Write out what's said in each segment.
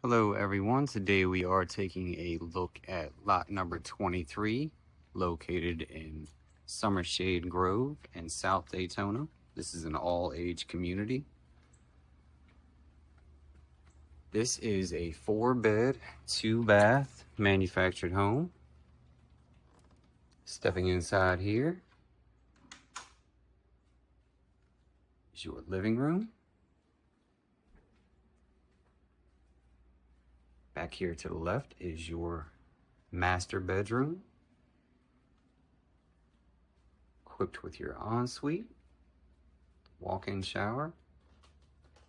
Hello everyone, today we are taking a look at lot number 23 located in Summershade Grove in South Daytona. This is an all-age community. This is a 4-bed, 2-bath manufactured home. Stepping inside here is your living room. Back here to the left is your master bedroom, equipped with your ensuite, walk-in shower,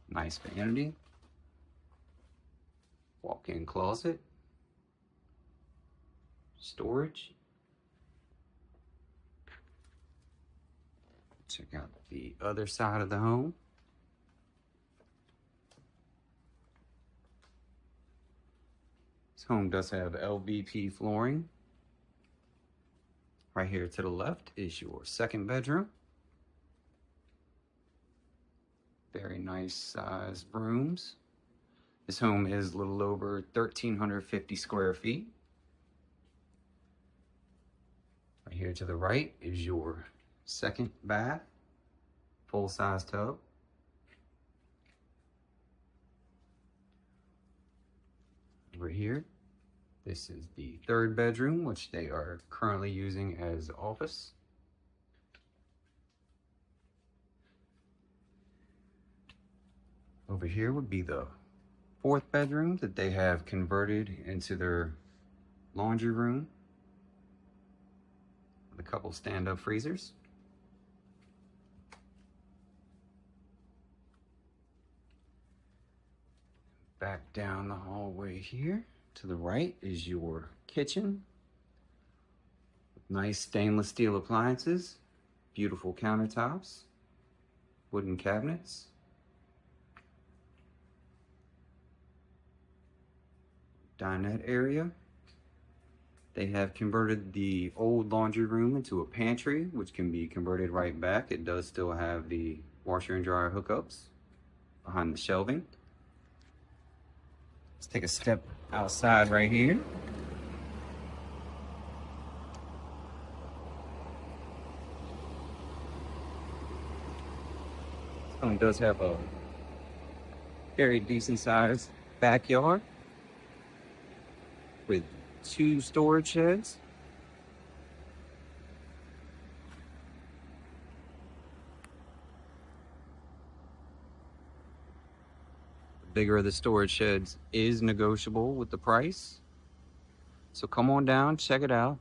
nice vanity, walk-in closet, storage. Check out the other side of the home. This home does have LVP flooring. Right here to the left is your second bedroom. Very nice sized rooms. This home is a little over 1,350 square feet. Right here to the right is your second bath, full-size tub. Over here, this is the third bedroom, which they are currently using as office. Over here would be the fourth bedroom that they have converted into their laundry room with a couple stand-up freezers. Back down the hallway here to the right is your kitchen. Nice stainless steel appliances, beautiful countertops, wooden cabinets. Dinette area. They have converted the old laundry room into a pantry, which can be converted right back. It does still have the washer and dryer hookups behind the shelving. Let's take a step outside right here. This one does have a very decent sized backyard with 2 storage sheds. The bigger of the storage sheds is negotiable with the price. So come on down, check it out.